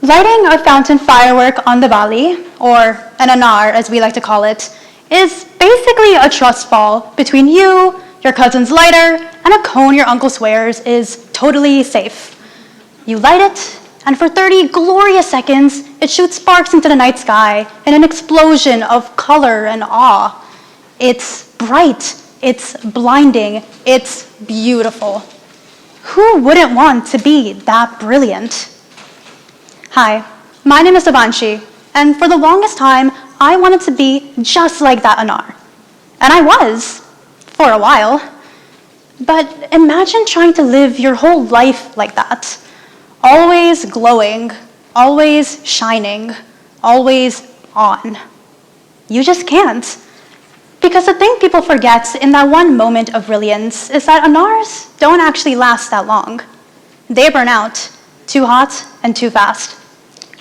Lighting a fountain firework on Diwali, or an anar as we like to call it, is basically a trust fall between you, your cousin's lighter, and a cone your uncle swears is totally safe. You light it, and for 30 glorious seconds, it shoots sparks into the night sky in an explosion of color and awe. It's bright, it's blinding, it's beautiful. Who wouldn't want to be that brilliant? Hi, my name is Devanshi, and for the longest time, I wanted to be just like that anar. And I was, for a while. But imagine trying to live your whole life like that. Always glowing, always shining, always on. You just can't. Because the thing people forget in that one moment of brilliance is that anars don't actually last that long. They burn out, too hot and too fast.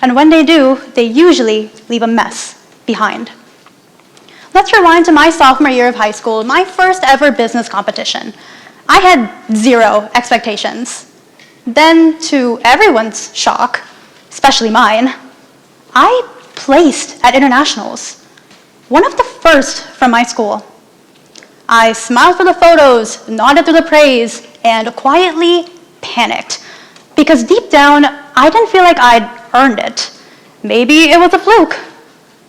And when they do, they usually leave a mess behind. Let's rewind to my sophomore year of high school, my first ever business competition. I had 0 expectations. Then, to everyone's shock, especially mine, I placed at internationals, one of the first from my school. I smiled for the photos, nodded through the praise, and quietly panicked. Because deep down, I didn't feel like I'd earned it. Maybe it was a fluke.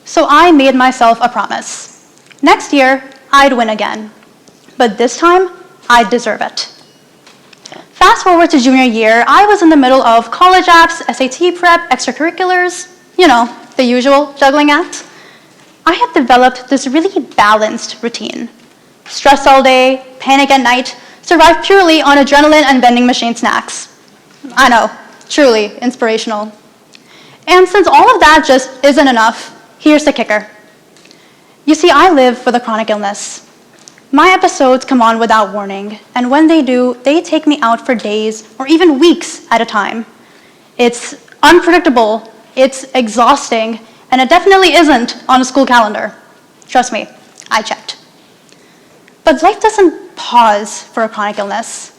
So I made myself a promise. Next year, I'd win again. But this time, I'd deserve it. Fast forward to junior year, I was in the middle of college apps, SAT prep, extracurriculars, the usual juggling act. I had developed this really balanced routine. Stress all day, panic at night, survive purely on adrenaline and vending machine snacks. I know, truly inspirational. And since all of that just isn't enough, here's the kicker. You see, I live with a chronic illness. My episodes come on without warning, and when they do, they take me out for days or even weeks at a time. It's unpredictable, it's exhausting, and it definitely isn't on a school calendar. Trust me, I checked. But life doesn't pause for a chronic illness.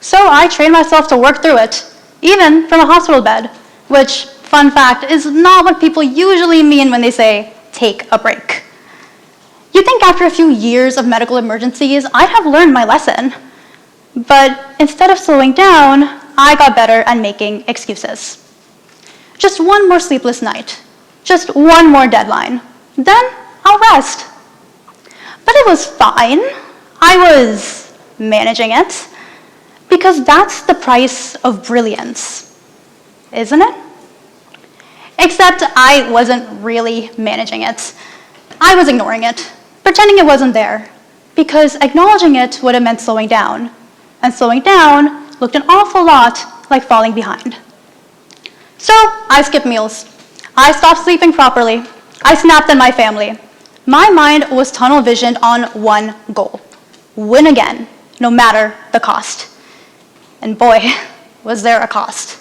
So I trained myself to work through it, even from a hospital bed, which, fun fact, is not what people usually mean when they say, take a break. You'd think after a few years of medical emergencies, I'd have learned my lesson. But instead of slowing down, I got better at making excuses. Just one more sleepless night. Just one more deadline. Then I'll rest. But it was fine. I was managing it. Because that's the price of brilliance, isn't it? Except I wasn't really managing it. I was ignoring it, pretending it wasn't there, because acknowledging it would have meant slowing down, and slowing down looked an awful lot like falling behind. So I skipped meals. I stopped sleeping properly. I snapped at my family. My mind was tunnel visioned on one goal: win again, no matter the cost. And boy, was there a cost.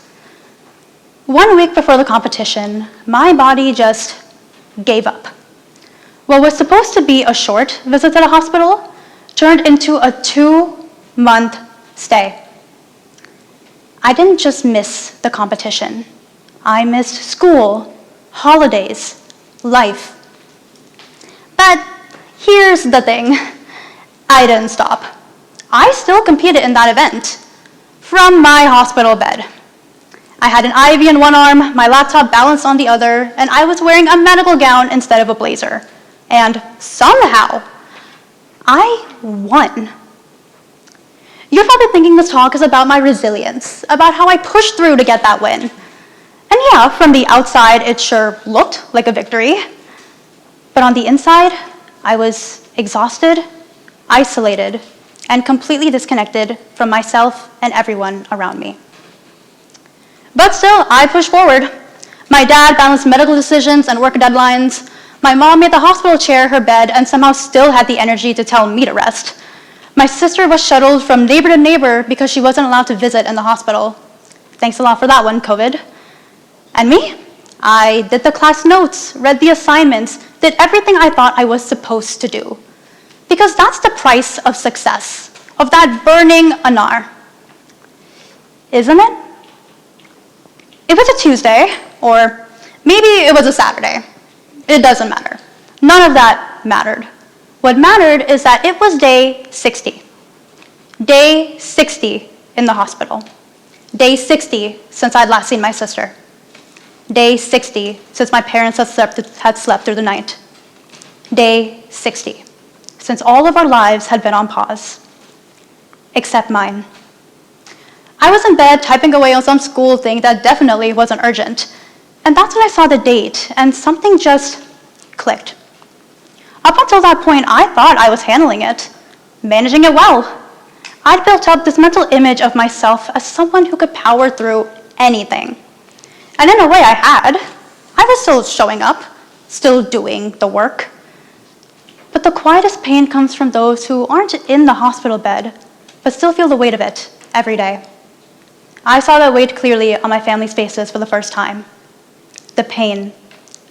1 week before the competition, my body just gave up. What was supposed to be a short visit to the hospital turned into a 2-month stay. I didn't just miss the competition. I missed school, holidays, life. But here's the thing. I didn't stop. I still competed in that event from my hospital bed. I had an IV in one arm, my laptop balanced on the other, and I was wearing a medical gown instead of a blazer. And somehow, I won. You're probably thinking this talk is about my resilience, about how I pushed through to get that win. And yeah, from the outside, it sure looked like a victory. But on the inside, I was exhausted, isolated, and completely disconnected from myself and everyone around me. But still, I pushed forward. My dad balanced medical decisions and work deadlines. My mom made the hospital chair her bed and somehow still had the energy to tell me to rest. My sister was shuttled from neighbor to neighbor because she wasn't allowed to visit in the hospital. Thanks a lot for that one, COVID. And me? I did the class notes, read the assignments, did everything I thought I was supposed to do. Because that's the price of success, of that burning anar. Isn't it? It was a Tuesday, or maybe it was a Saturday. It doesn't matter. None of that mattered. What mattered is that it was day 60. Day 60 in the hospital. Day 60 since I'd last seen my sister. Day 60 since my parents had slept through the night. Day 60 since all of our lives had been on pause. Except mine. I was in bed typing away on some school thing that definitely wasn't urgent. And that's when I saw the date, and something just clicked. Up until that point, I thought I was handling it, managing it well. I'd built up this mental image of myself as someone who could power through anything. And in a way I had. I was still showing up, still doing the work. But the quietest pain comes from those who aren't in the hospital bed, but still feel the weight of it every day. I saw that weight clearly on my family's faces for the first time. The pain,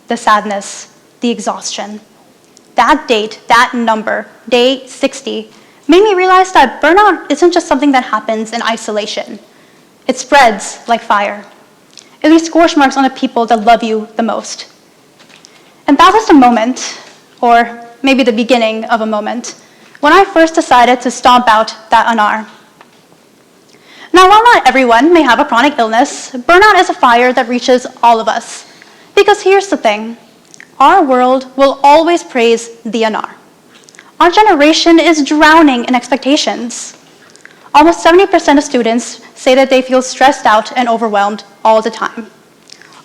the sadness, the exhaustion. That date, that number, day 60, made me realize that burnout isn't just something that happens in isolation. It spreads like fire. It leaves scorch marks on the people that love you the most. And that was the moment, or maybe the beginning of a moment, when I first decided to stomp out that anar. Now, while not everyone may have a chronic illness, burnout is a fire that reaches all of us. Because here's the thing, our world will always praise the anar. Our generation is drowning in expectations. Almost 70% of students say that they feel stressed out and overwhelmed all the time.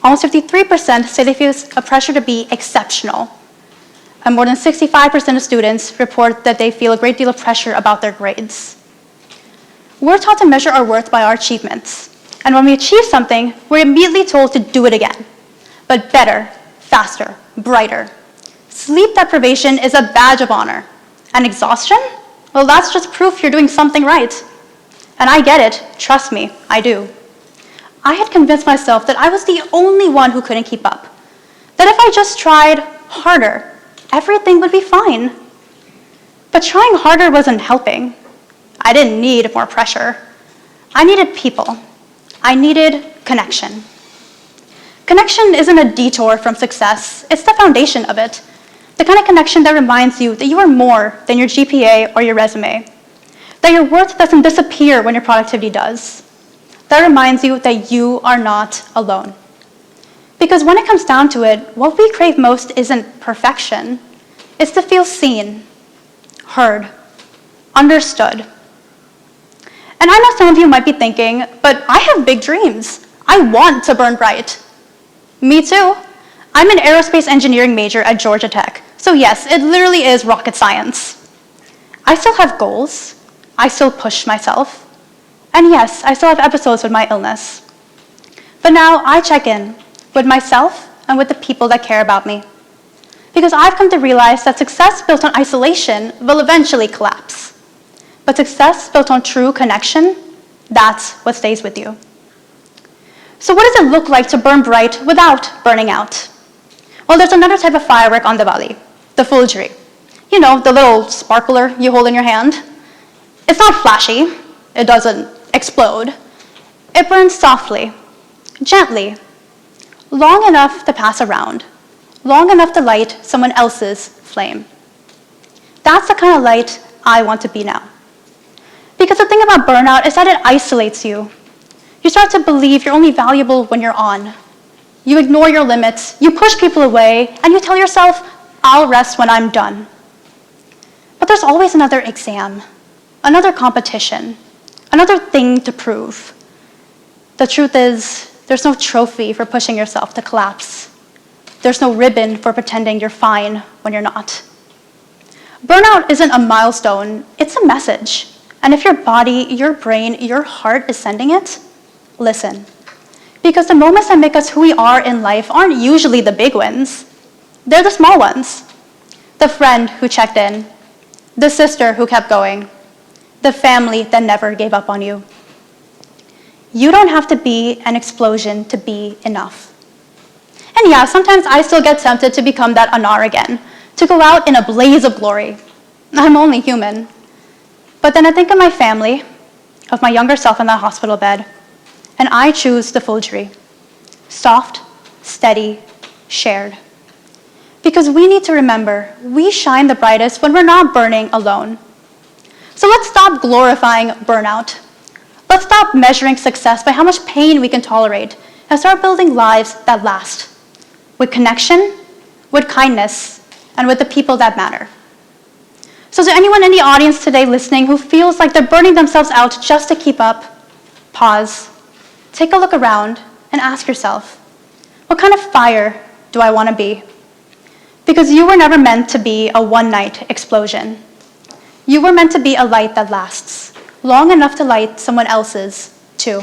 Almost 53% say they feel a pressure to be exceptional. And more than 65% of students report that they feel a great deal of pressure about their grades. We're taught to measure our worth by our achievements. And when we achieve something, we're immediately told to do it again. But better, faster, brighter. Sleep deprivation is a badge of honor. And exhaustion? Well, that's just proof you're doing something right. And I get it, trust me, I do. I had convinced myself that I was the only one who couldn't keep up. That if I just tried harder, everything would be fine. But trying harder wasn't helping. I didn't need more pressure. I needed people. I needed connection. Connection isn't a detour from success, it's the foundation of it. The kind of connection that reminds you that you are more than your GPA or your resume. That your worth doesn't disappear when your productivity does. That reminds you that you are not alone. Because when it comes down to it, what we crave most isn't perfection. It's to feel seen, heard, understood. And I know some of you might be thinking, but I have big dreams. I want to burn bright. Me too. I'm an aerospace engineering major at Georgia Tech. So yes, it literally is rocket science. I still have goals. I still push myself. And yes, I still have episodes with my illness. But now I check in with myself and with the people that care about me. Because I've come to realize that success built on isolation will eventually collapse. But success built on true connection, that's what stays with you. So what does it look like to burn bright without burning out? Well, there's another type of firework on Diwali, the fulgari. You know, the little sparkler you hold in your hand. It's not flashy, it doesn't explode. It burns softly, gently, long enough to pass around, long enough to light someone else's flame. That's the kind of light I want to be now. Because the thing about burnout is that it isolates you. You start to believe you're only valuable when you're on. You ignore your limits, you push people away, and you tell yourself, I'll rest when I'm done. But there's always another exam, another competition, another thing to prove. The truth is, there's no trophy for pushing yourself to collapse. There's no ribbon for pretending you're fine when you're not. Burnout isn't a milestone, it's a message. And if your body, your brain, your heart is sending it, listen. Because the moments that make us who we are in life aren't usually the big wins. They're the small ones. The friend who checked in, the sister who kept going, the family that never gave up on you. You don't have to be an explosion to be enough. And yeah, sometimes I still get tempted to become that anar again, to go out in a blaze of glory. I'm only human. But then I think of my family, of my younger self in that hospital bed, and I choose the fulgari. Soft, steady, shared. Because we need to remember, we shine the brightest when we're not burning alone. So let's stop glorifying burnout. Let's stop measuring success by how much pain we can tolerate and start building lives that last, with connection, with kindness, and with the people that matter. So to anyone in the audience today listening who feels like they're burning themselves out just to keep up, pause, take a look around, and ask yourself, what kind of fire do I want to be? Because you were never meant to be a one-night explosion. You were meant to be a light that lasts, long enough to light someone else's, too.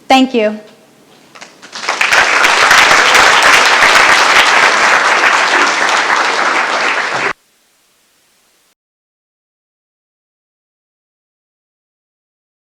Thank you.